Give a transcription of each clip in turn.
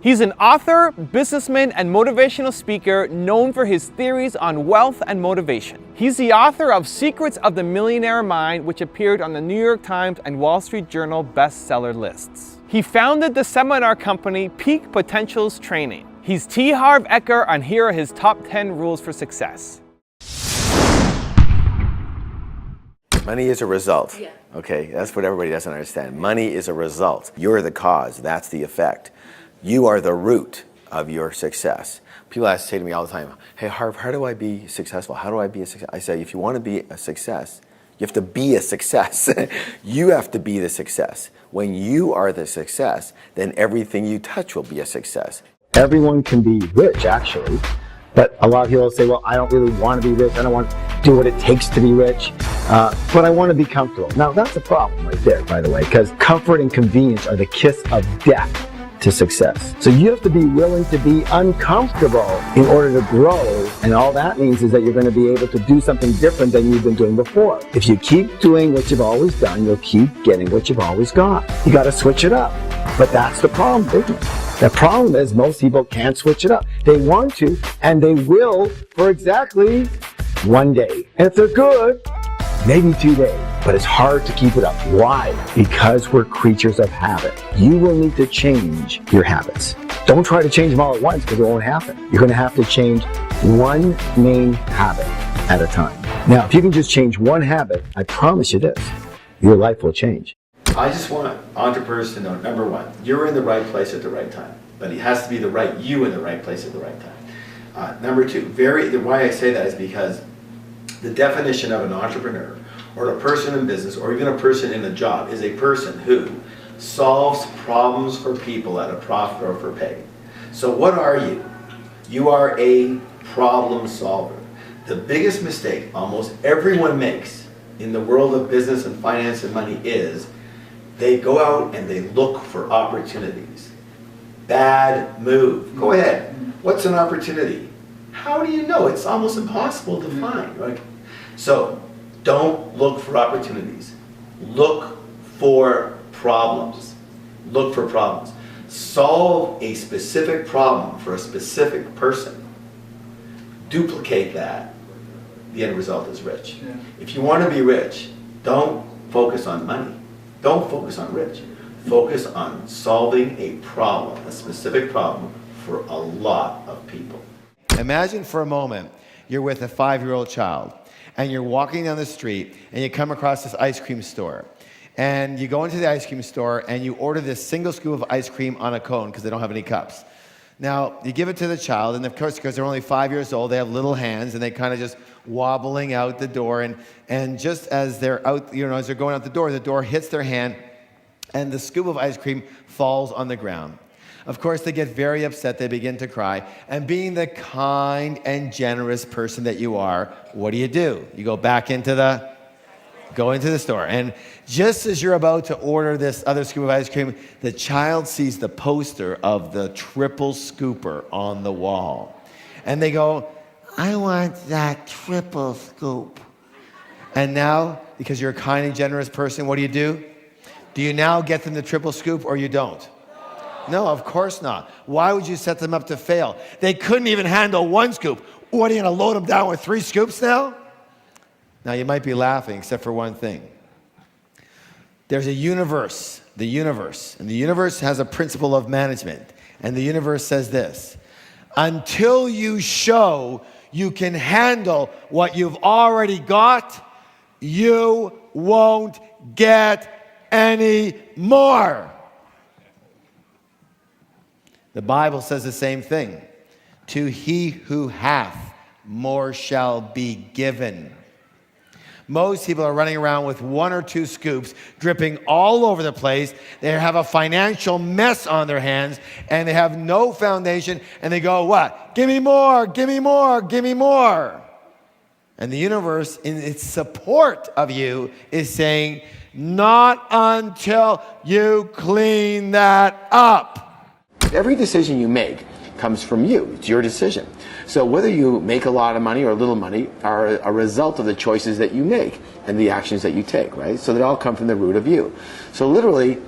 He's an author, businessman, and motivational speaker known for his theories on wealth and motivation. He's the author of Secrets of the Millionaire Mind, which appeared on the New York Times and Wall Street Journal bestseller lists. He founded the seminar company Peak Potentials Training. He's T. Harv Eker, and here are his top 10 rules for success. Money is a result. Yeah. Okay, that's what everybody doesn't understand. Money is a result. You're the cause. That's the effect. You are the root of your success. People say to me all the time, hey, Harv, how do I be successful? How do I be a success? I say, if you want to be a success, you have to be a success. You have to be the success. When you are the success, then everything you touch will be a success. Everyone can be rich, actually. But a lot of people say, well, I don't really want to be rich. I don't want to do what it takes to be rich. But I want to be comfortable. Now, that's a problem right there, by the way, because comfort and convenience are the kiss of death to success. So you have to be willing to be uncomfortable in order to grow. And all that means is that you're going to be able to do something different than you've been doing before. If you keep doing what you've always done, you'll keep getting what you've always got. You got to switch it up. But that's the problem, isn't it? The problem is most people can't switch it up. They want to, and they will for exactly one day. And if they're good, maybe 2 days. But it's hard to keep it up. Why? Because we're creatures of habit. You will need to change your habits. Don't try to change them all at once because it won't happen. You're going to have to change one main habit at a time. Now, if you can just change one habit, I promise you this, your life will change. I just want entrepreneurs to know, number one, you're in the right place at the right time. But it has to be the right you in the right place at the right time. Number two, why I say that is because the definition of an entrepreneur or a person in business or even a person in a job is a person who solves problems for people at a profit or for pay. So what are you? You are a problem solver. The biggest mistake almost everyone makes in the world of business and finance and money is they go out and they look for opportunities. Bad move. Go ahead. What's an opportunity? How do you know? It's almost impossible to find, right? So, don't look for opportunities. Look for problems. Look for problems. Solve a specific problem for a specific person. Duplicate that. The end result is rich. Yeah. If you want to be rich, don't focus on money. Don't focus on rich. Focus on solving a problem, a specific problem for a lot of people. Imagine for a moment you're with a 5-year-old child and you're walking down the street and you come across this ice cream store. And you go into the ice cream store and you order this single scoop of ice cream on a cone because they don't have any cups. Now, you give it to the child, and of course, because they're only 5 years old, they have little hands, and they kind of just wobbling out the door. And just as they're out, as they're going out the door hits their hand, and the scoop of ice cream falls on the ground. Of course, they get very upset. They begin to cry. And being the kind and generous person that you are, what do? You go back into the store. And just as you're about to order this other scoop of ice cream, the child sees the poster of the triple scooper on the wall. And they go, I want that triple scoop. And now, because you're a kind and generous person, what do? Do you now get them the triple scoop or you don't? No, of course not. Why would you set them up to fail? They couldn't even handle one scoop. What, are you going to load them down with 3 scoops now? Now, you might be laughing, except for one thing. There's a universe, the universe. And the universe has a principle of management. And the universe says this: until you show you can handle what you've already got, you won't get any more. The Bible says the same thing. To he who hath, more shall be given. Most people are running around with 1 or 2 scoops, dripping all over the place. They have a financial mess on their hands, and they have no foundation, and they go, what? Give me more, give me more, give me more. And the universe, in its support of you, is saying, not until you clean that up. Every decision you make comes from you. It's your decision. So whether you make a lot of money or a little money are a result of the choices that you make and the actions that you take, right? So they all come from the root of you. So literally,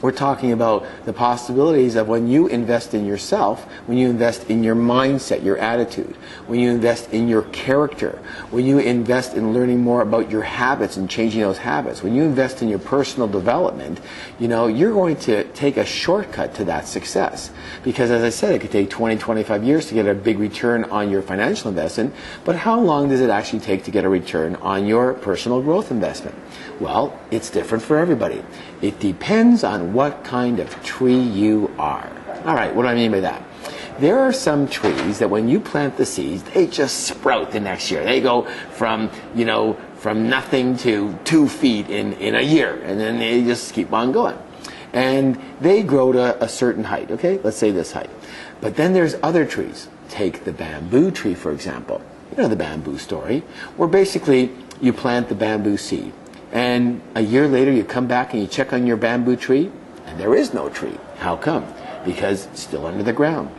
We're talking about the possibilities of when you invest in yourself, when you invest in your mindset, your attitude, when you invest in your character, when you invest in learning more about your habits and changing those habits, when you invest in your personal development, you're going to take a shortcut to that success. Because as I said, it could take 20, 25 years to get a big return on your financial investment, but how long does it actually take to get a return on your personal growth investment? Well, it's different for everybody. It depends on what kind of tree you are. All right, what do I mean by that? There are some trees that when you plant the seeds, they just sprout the next year. They go from nothing to 2 feet in a year, and then they just keep on going. And they grow to a certain height, okay? Let's say this height. But then there's other trees. Take the bamboo tree, for example. You know the bamboo story, where basically you plant the bamboo seed. And a year later you come back and you check on your bamboo tree, and there is no tree. How come? Because it's still under the ground.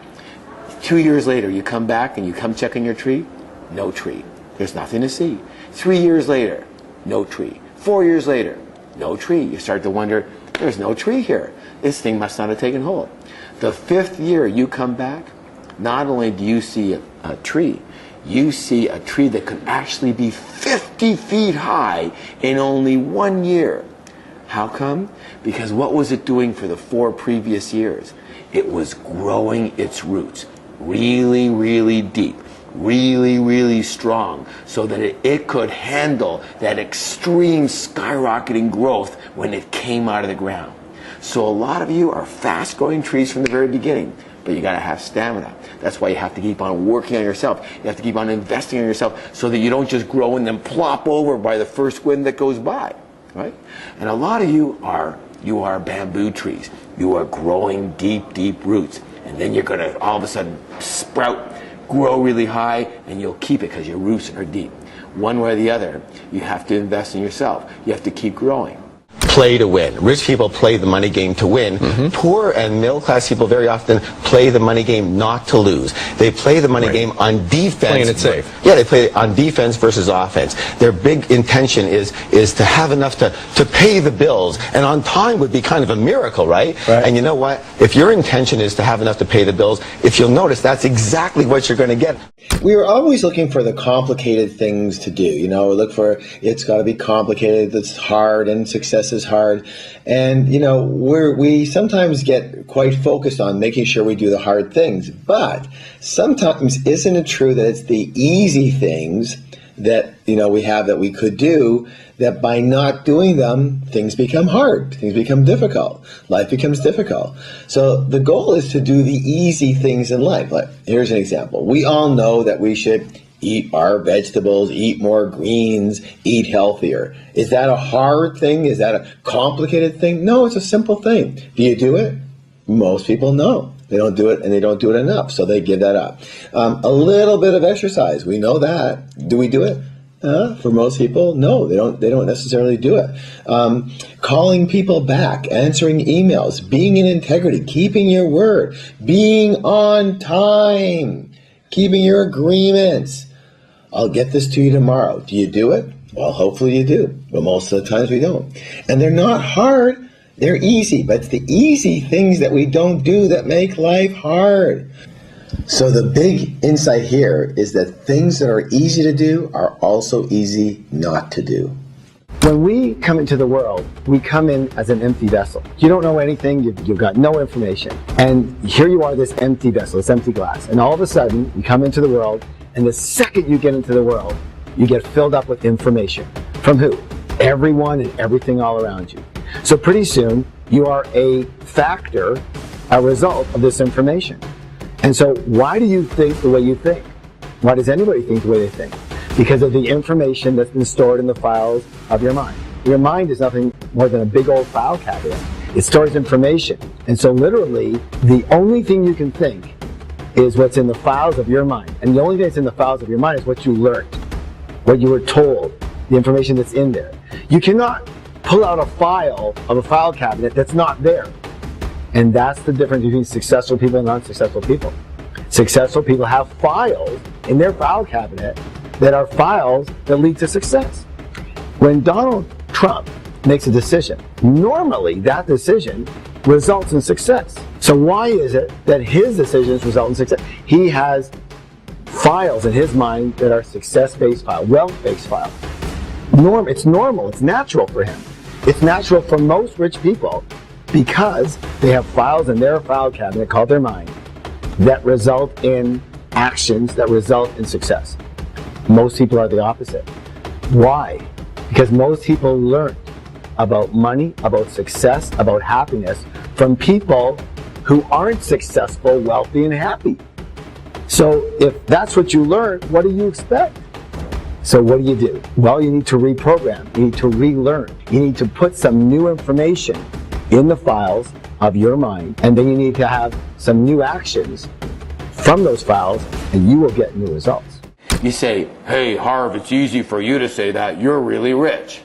2 years later you come back and you come check on your tree, no tree. There's nothing to see. 3 years later, no tree. 4 years later, no tree. You start to wonder, there's no tree here. This thing must not have taken hold. The 5th year you come back, not only do you see a tree, you see a tree that could actually be 50 feet high in only 1 year. How come? Because what was it doing for the 4 previous years? It was growing its roots really, really deep, really, really strong, so that it could handle that extreme skyrocketing growth when it came out of the ground. So a lot of you are fast-growing trees from the very beginning, but you got to have stamina. That's why you have to keep on working on yourself. You have to keep on investing in yourself so that you don't just grow and then plop over by the first wind that goes by, right? And a lot of you are bamboo trees. You are growing deep, deep roots, and then you're going to all of a sudden sprout, grow really high, and you'll keep it because your roots are deep. One way or the other, you have to invest in yourself. You have to keep growing. Play to win. Rich people play the money game to win. Poor and middle-class people very often play the money game not to lose. They play the money game on defense. Playing it safe. Yeah, they play it on defense versus offense. Their big intention is to have enough to pay the bills, and on time would be kind of a miracle, right? And you know what? If your intention is to have enough to pay the bills, if you'll notice, that's exactly what you're going to get. We are always looking for the complicated things to do. We look for, it's got to be complicated, it's hard, and success is hard. And, we sometimes get quite focused on making sure we do the hard things. But sometimes isn't it true that it's the easy things that, we have that we could do, that by not doing them, things become hard, things become difficult, life becomes difficult. So the goal is to do the easy things in life. Like, here's an example. We all know that we should eat our vegetables, eat more greens, eat healthier. Is that a hard thing? Is that a complicated thing? No, it's a simple thing. Do you do it? Most people no. They don't do it, and they don't do it enough, so they give that up. A little bit of exercise, we know that. Do we do it? For most people, no, they don't necessarily do it. Calling people back, answering emails, being in integrity, keeping your word, being on time, keeping your agreements. I'll get this to you tomorrow. Do you do it? Well, hopefully you do, but most of the times we don't. And they're not hard, they're easy, but it's the easy things that we don't do that make life hard. So the big insight here is that things that are easy to do are also easy not to do. When we come into the world, we come in as an empty vessel. You don't know anything, you've got no information. And here you are, this empty vessel, this empty glass. And all of a sudden, you come into the world, and the second you get into the world, you get filled up with information. From who? Everyone and everything all around you. So pretty soon, you are a factor, a result of this information. And so why do you think the way you think? Why does anybody think the way they think? Because of the information that's been stored in the files of your mind. Your mind is nothing more than a big old file cabinet. It stores information. And so literally, the only thing you can think is what's in the files of your mind. And the only thing that's in the files of your mind is what you learned, what you were told, the information that's in there. You cannot pull out a file of a file cabinet that's not there. And that's the difference between successful people and unsuccessful people. Successful people have files in their file cabinet that are files that lead to success. When Donald Trump makes a decision, normally that decision results in success. So why is it that his decisions result in success? He has files in his mind that are success-based files, wealth-based files. It's normal, it's natural for him. It's natural for most rich people because they have files in their file cabinet called their mind that result in actions that result in success. Most people are the opposite. Why? Because most people learn about money, about success, about happiness from people who aren't successful, wealthy, and happy. So if that's what you learn, what do you expect? So what do? Well, you need to reprogram. You need to relearn. You need to put some new information in the files of your mind, and then you need to have some new actions from those files, and you will get new results. You say, hey, Harv, it's easy for you to say that. You're really rich.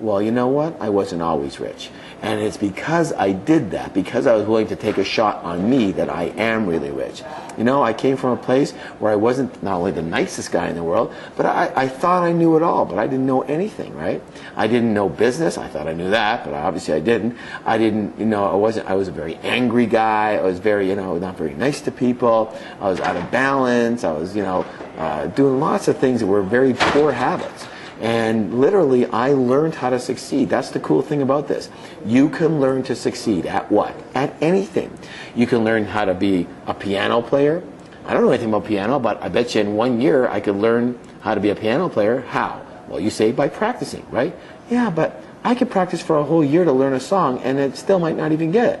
Well, you know what? I wasn't always rich. And it's because I did that, because I was willing to take a shot on me, that I am really rich. You know, I came from a place where I wasn't not only the nicest guy in the world, but I thought I knew it all, but I didn't know anything, right? I didn't know business. I thought I knew that, but obviously I didn't. I didn't, I was a very angry guy. I was very, not very nice to people. I was out of balance. I was, doing lots of things that were very poor habits. And literally, I learned how to succeed. That's the cool thing about this. You can learn to succeed at what? At anything. You can learn how to be a piano player. I don't know anything about piano, but I bet you in 1 year I could learn how to be a piano player. How? Well, you say by practicing, right? Yeah, but I could practice for a whole year to learn a song, and it still might not even get it.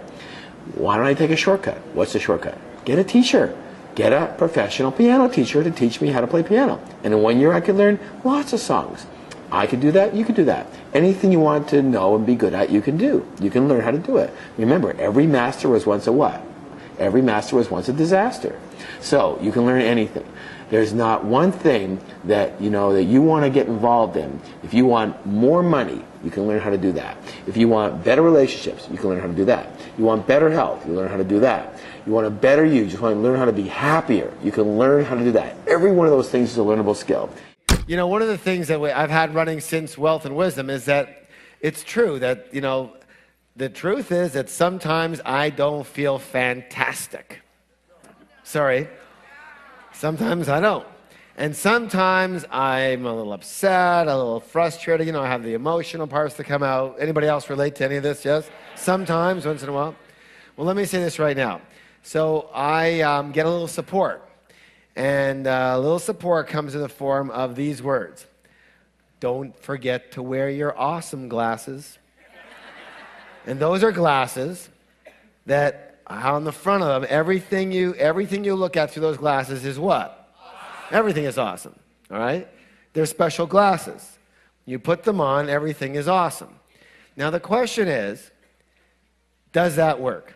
Why don't I take a shortcut? What's the shortcut? Get a teacher. Get a professional piano teacher to teach me how to play piano. And in 1 year I could learn lots of songs. I could do that, you could do that. Anything you want to know and be good at, you can do. You can learn how to do it. Remember, every master was once a what? Every master was once a disaster. So you can learn anything. There's not one thing that that you want to get involved in. If you want more money, you can learn how to do that. If you want better relationships, you can learn how to do that. You want better health, you learn how to do that. You want a better you just want to learn how to be happier, you can learn how to do that. Every one of those things is a learnable skill. One of the things that I've had running since Wealth and Wisdom is that it's true that, the truth is that sometimes I don't feel fantastic. Sorry. Sometimes I don't. And sometimes I'm a little upset, a little frustrated. I have the emotional parts that come out. Anybody else relate to any of this? Yes? Sometimes, once in a while. Well, let me say this right now. So I get a little support. And a little support comes in the form of these words. Don't forget to wear your awesome glasses. And those are glasses that on the front of them, everything you look at through those glasses is what? Awesome. Everything is awesome, all right? They're special glasses. You put them on, everything is awesome. Now the question is, does that work?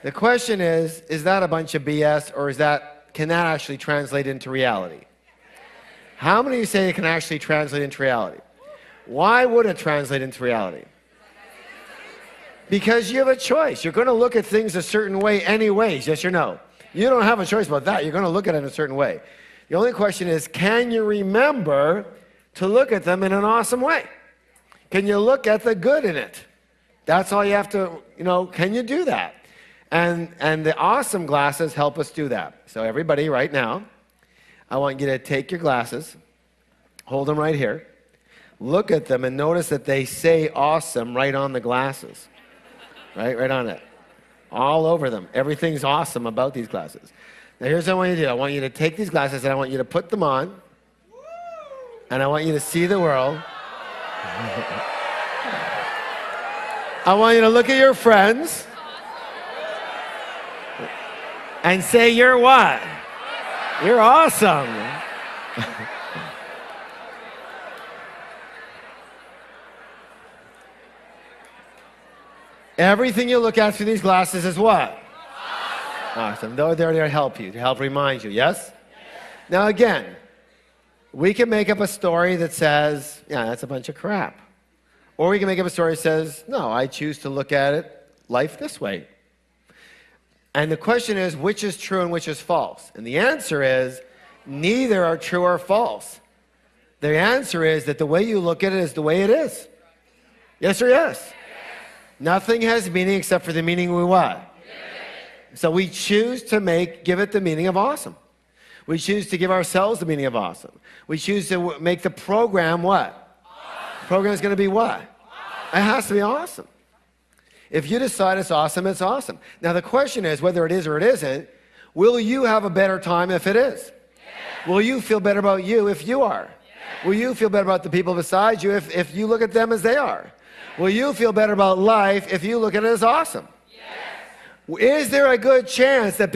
The question is that a bunch of BS, or can that actually translate into reality? How many of you say it can actually translate into reality? Why would it translate into reality? Because you have a choice. You're going to look at things a certain way anyways, yes or no? You don't have a choice about that. You're going to look at it in a certain way. The only question is, can you remember to look at them in an awesome way? Can you look at the good in it? That's all you have to, can you do that? And the awesome glasses help us do that. So everybody right now, I want you to take your glasses, hold them right here, look at them and notice that they say awesome right on the glasses. Right on it. All over them. Everything's awesome about these glasses. Now here's what I want you to do. I want you to take these glasses and I want you to put them on. And I want you to see the world. I want you to look at your friends and say, you're what? You're awesome. Everything you look at through these glasses is what? Awesome. They're there to help you, to help remind you, yes? Now again, we can make up a story that says, yeah, that's a bunch of crap. Or we can make up a story that says, no, I choose to look at life this way. And the question is, which is true and which is false? And the answer is, neither are true or false. The answer is that the way you look at it is the way it is. Yes or yes? Nothing has meaning except for the meaning we what? So we choose to give it the meaning of awesome. We choose to give ourselves the meaning of awesome. We choose to make the program what? Awesome. The program is going to be what? Awesome. It has to be awesome. If you decide it's awesome, it's awesome. Now the question is, whether it is or it isn't, will you have a better time if it is? Yeah. Will you feel better about you if you are? Yeah. Will you feel better about the people beside you if you look at them as they are? Yeah. Will you feel better about life if you look at it as awesome? Yes. Is there a good chance that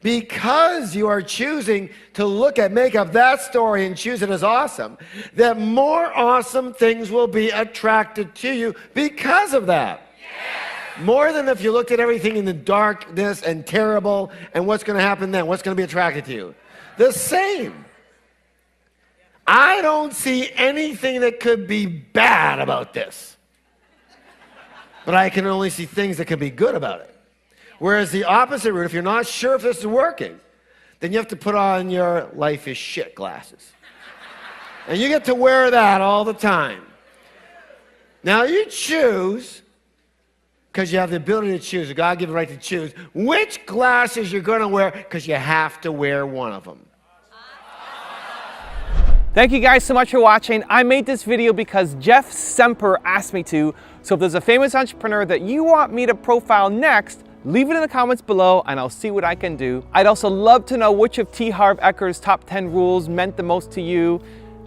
because you are choosing to make up that story and choose it as awesome, that more awesome things will be attracted to you because of that? Yes. More than if you looked at everything in the darkness and terrible, and what's going to happen then? What's going to be attracted to you? The same. I don't see anything that could be bad about this, but I can only see things that could be good about it. Whereas the opposite route, if you're not sure if this is working, then you have to put on your life is shit glasses. And you get to wear that all the time. Now you choose, because you have the ability to choose, a God-given right to choose, which glasses you're going to wear, because you have to wear one of them. Thank you guys so much for watching. I made this video because Jeff Semper asked me to. So if there's a famous entrepreneur that you want me to profile next, leave it in the comments below and I'll see what I can do. I'd also love to know which of T. Harv Eker's top 10 rules meant the most to you.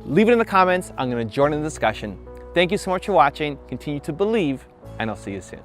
Leave it in the comments. I'm going to join in the discussion. Thank you so much for watching. Continue to believe, and I'll see you soon.